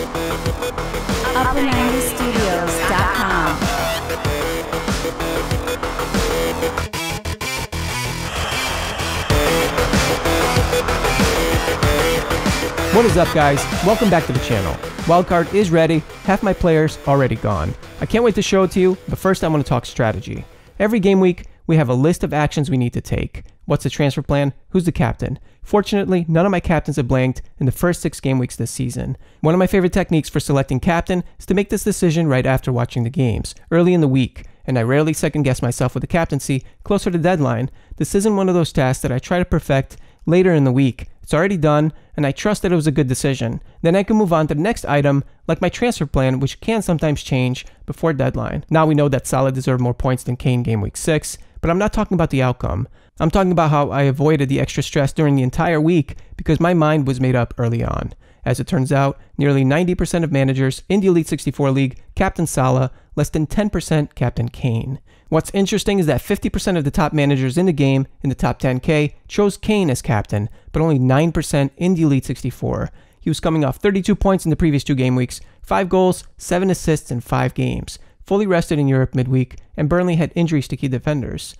Upper90studios.com. What is up, guys? Welcome back to the channel. Wildcard is ready, half my players already gone. I can't wait to show it to you, but first I want to talk strategy. Every game week, we have a list of actions we need to take. What's the transfer plan? Who's the captain? Fortunately, none of my captains have blanked in the first 6 game weeks this season. One of my favorite techniques for selecting captain is to make this decision right after watching the games, early in the week, and I rarely second guess myself with the captaincy closer to deadline. This isn't one of those tasks that I try to perfect later in the week. It's already done, and I trust that it was a good decision. Then I can move on to the next item, like my transfer plan, which can sometimes change before deadline. Now we know that Salah deserved more points than Kane game week 6, but I'm not talking about the outcome. I'm talking about how I avoided the extra stress during the entire week because my mind was made up early on. As it turns out, nearly 90% of managers in the Elite 64 League captain Salah, less than 10% captain Kane. What's interesting is that 50% of the top managers in the game, in the top 10K, chose Kane as captain, but only 9% in the Elite 64. He was coming off 32 points in the previous 2 game weeks, 5 goals, 7 assists in 5 games, fully rested in Europe midweek, and Burnley had injuries to key defenders.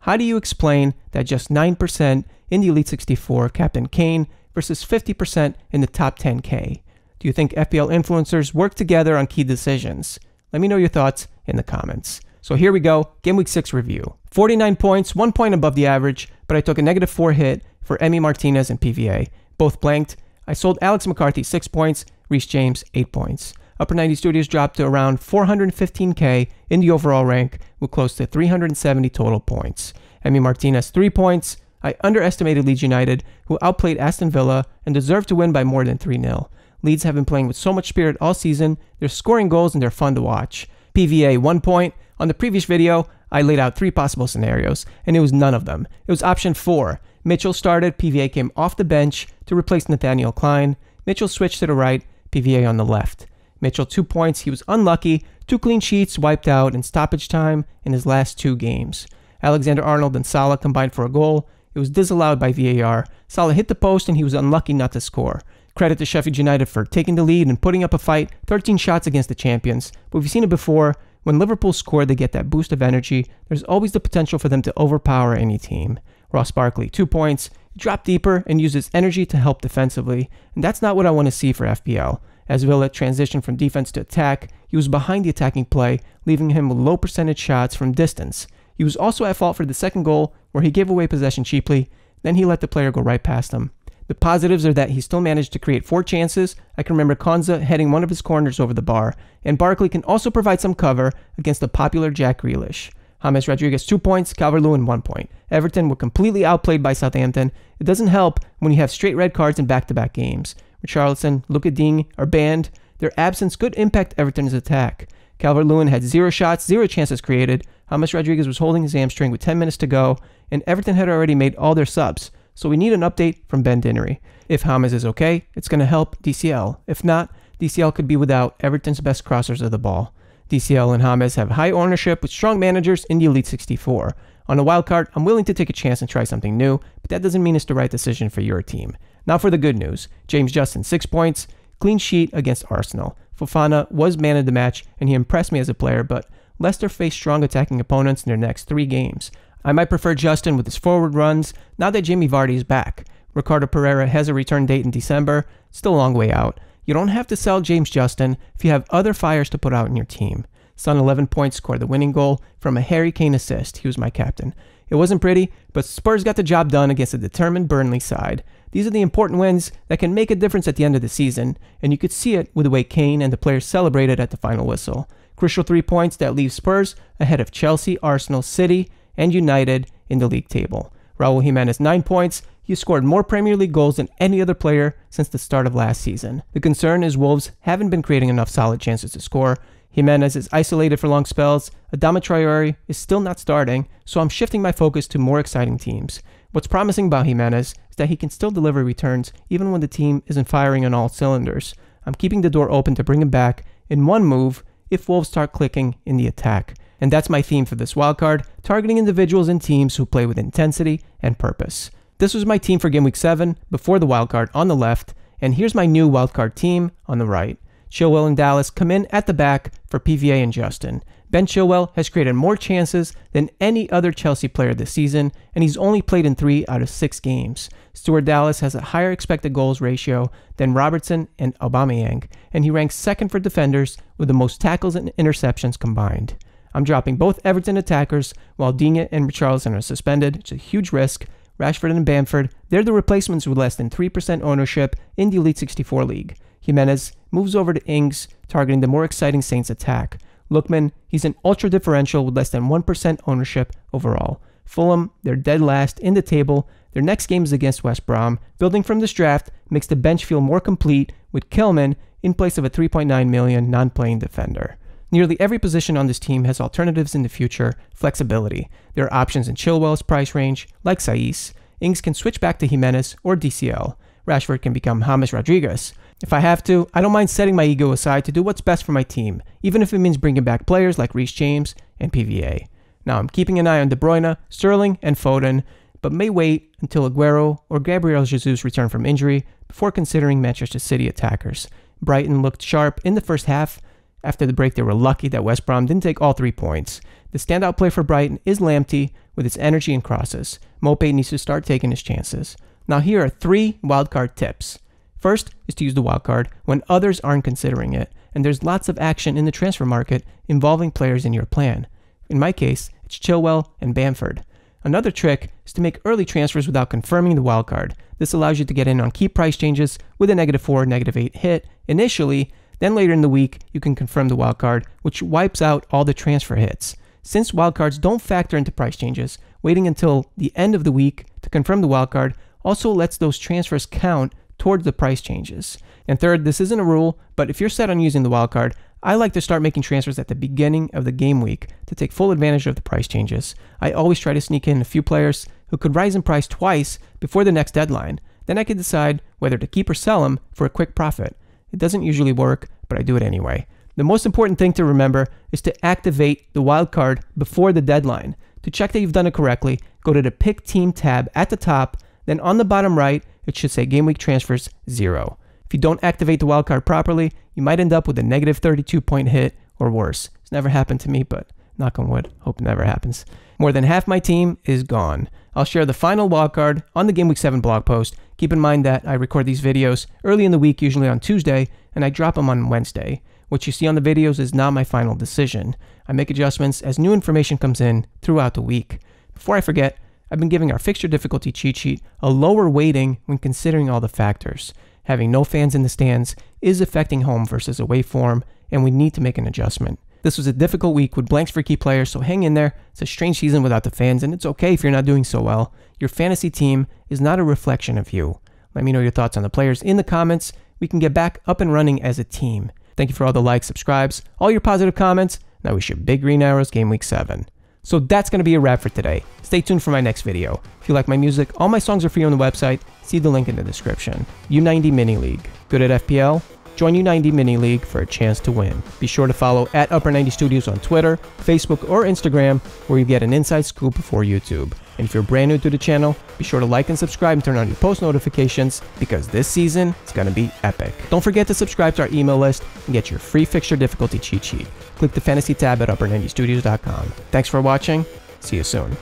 How do you explain that just 9% in the Elite 64 captain Kane versus 50% in the top 10K? Do you think FPL influencers work together on key decisions? Let me know your thoughts in the comments. So here we go, Game Week 6 review. 49 points, 1 point above the average, but I took a -4 hit for Emi Martinez and PVA. Both blanked. I sold Alex McCarthy 6 points, Reece James 8 points. Upper 90 Studios dropped to around 415k in the overall rank with close to 370 total points. Emi Martinez 3 points. I underestimated Leeds United, who outplayed Aston Villa and deserved to win by more than 3-0. Leeds have been playing with so much spirit all season, they're scoring goals and they're fun to watch. PVA 1 point. On the previous video, I laid out 3 possible scenarios, and it was none of them. It was option 4. Mitchell started, PVA came off the bench to replace Nathaniel Klein. Mitchell switched to the right, PVA on the left. Mitchell 2 points, he was unlucky, 2 clean sheets wiped out in stoppage time in his last 2 games. Alexander-Arnold and Salah combined for a goal. It was disallowed by VAR. Salah hit the post and he was unlucky not to score. Credit to Sheffield United for taking the lead and putting up a fight, 13 shots against the champions. But we've seen it before. When Liverpool score, they get that boost of energy. There's always the potential for them to overpower any team. Ross Barkley, 2 points. He dropped deeper and used his energy to help defensively. And that's not what I want to see for FPL. As Villa transitioned from defense to attack, he was behind the attacking play, leaving him with low percentage shots from distance. He was also at fault for the second goal, where he gave away possession cheaply. Then he let the player go right past him. The positives are that he still managed to create 4 chances. I can remember Konza heading one of his corners over the bar, and Barkley can also provide some cover against the popular Jack Grealish. James Rodriguez 2 points, Calvert-Lewin 1 point. Everton were completely outplayed by Southampton. It doesn't help when you have straight red cards in back-to-back games. Richarlison, Luka Digne are banned. Their absence could impact Everton's attack. Calvert-Lewin had 0 shots, 0 chances created. James Rodriguez was holding his hamstring with 10 minutes to go, and Everton had already made all their subs. So we need an update from Ben Dinnery. If James is okay, it's going to help DCL. If not, DCL could be without Everton's best crossers of the ball. DCL and James have high ownership with strong managers in the Elite 64. On a wildcard, I'm willing to take a chance and try something new, but that doesn't mean it's the right decision for your team. Now for the good news. James Justin 6 points, clean sheet against Arsenal. Fofana was man of the match and he impressed me as a player, but Leicester faced strong attacking opponents in their next 3 games. I might prefer Justin with his forward runs now that Jamie Vardy is back. Ricardo Pereira has a return date in December. Still a long way out. You don't have to sell James Justin if you have other fires to put out in your team. Son 11 points scored the winning goal from a Harry Kane assist. He was my captain. It wasn't pretty, but Spurs got the job done against a determined Burnley side. These are the important wins that can make a difference at the end of the season, and you could see it with the way Kane and the players celebrated at the final whistle. Crucial 3 points that leave Spurs ahead of Chelsea, Arsenal, City, and United in the league table. Raul Jimenez 9 points. He scored more Premier League goals than any other player since the start of last season. The concern is Wolves haven't been creating enough solid chances to score. Jimenez is isolated for long spells. Adama Traore is still not starting, so I'm shifting my focus to more exciting teams. What's promising about Jimenez is that he can still deliver returns even when the team isn't firing on all cylinders. I'm keeping the door open to bring him back in one move if Wolves start clicking in the attack. And that's my theme for this wildcard, targeting individuals and teams who play with intensity and purpose. This was my team for Game Week 7 before the wildcard on the left, and here's my new wildcard team on the right. Chilwell and Dallas come in at the back for PVA and Justin. Ben Chilwell has created more chances than any other Chelsea player this season, and he's only played in 3 out of 6 games. Stuart Dallas has a higher expected goals ratio than Robertson and Aubameyang, and he ranks second for defenders with the most tackles and interceptions combined. I'm dropping both Everton attackers while Digne and Richarlison are suspended. It's a huge risk. Rashford and Bamford, they're the replacements with less than 3% ownership in the Elite 64 League. Jimenez moves over to Ings, targeting the more exciting Saints attack. Lookman, he's an ultra differential with less than 1% ownership overall. Fulham, they're dead last in the table. Their next game is against West Brom. Building from this draft makes the bench feel more complete with Kilman in place of a 3.9 million non-playing defender. Nearly every position on this team has alternatives in the future, flexibility. There are options in Chilwell's price range, like Saiss. Ings can switch back to Jimenez or DCL. Rashford can become James Rodriguez. If I have to, I don't mind setting my ego aside to do what's best for my team, even if it means bringing back players like Reece James and PVA. Now I'm keeping an eye on De Bruyne, Sterling, and Foden, but may wait until Aguero or Gabriel Jesus return from injury before considering Manchester City attackers. Brighton looked sharp in the first half. After the break, they were lucky that West Brom didn't take all 3 points. The standout play for Brighton is Lamptey with its energy and crosses. Mopé needs to start taking his chances. Now here are 3 wildcard tips. First is to use the wildcard when others aren't considering it, and there's lots of action in the transfer market involving players in your plan. In my case, it's Chilwell and Bamford. Another trick is to make early transfers without confirming the wildcard. This allows you to get in on key price changes with a -4, -8 hit initially, then later in the week you can confirm the wildcard, which wipes out all the transfer hits. Since wildcards don't factor into price changes, waiting until the end of the week to confirm the wildcard also lets those transfers count towards the price changes. And third, this isn't a rule, but if you're set on using the wildcard, I like to start making transfers at the beginning of the game week to take full advantage of the price changes. I always try to sneak in a few players who could rise in price twice before the next deadline. Then I can decide whether to keep or sell them for a quick profit. It doesn't usually work, but I do it anyway. The most important thing to remember is to activate the wildcard before the deadline. To check that you've done it correctly, go to the Pick Team tab at the top, then on the bottom right, it should say Game Week Transfers 0. If you don't activate the wildcard properly, you might end up with a -32 point hit or worse. It's never happened to me, but knock on wood, hope it never happens. More than half my team is gone. I'll share the final wildcard on the Game Week 7 blog post. Keep in mind that I record these videos early in the week, usually on Tuesday, and I drop them on Wednesday. What you see on the videos is not my final decision. I make adjustments as new information comes in throughout the week. Before I forget, I've been giving our fixture difficulty cheat sheet a lower weighting when considering all the factors. Having no fans in the stands is affecting home versus away form, and we need to make an adjustment. This was a difficult week with blanks for key players, so hang in there. It's a strange season without the fans, and it's okay if you're not doing so well. Your fantasy team is not a reflection of you. Let me know your thoughts on the players in the comments. We can get back up and running as a team. Thank you for all the likes, subscribes, all your positive comments. Now we shoot big green arrows Game Week 7. So that's going to be a wrap for today. Stay tuned for my next video. If you like my music, all my songs are free on the website. See the link in the description. U90 Mini League. Good at FPL? Join U90 Mini League for a chance to win. Be sure to follow at Upper 90 Studios on Twitter, Facebook, or Instagram, where you get an inside scoop before YouTube. And if you're brand new to the channel, be sure to like and subscribe and turn on your post notifications, because this season is going to be epic. Don't forget to subscribe to our email list and get your free fixture difficulty cheat sheet. Click the fantasy tab at upper90studios.com. Thanks for watching. See you soon.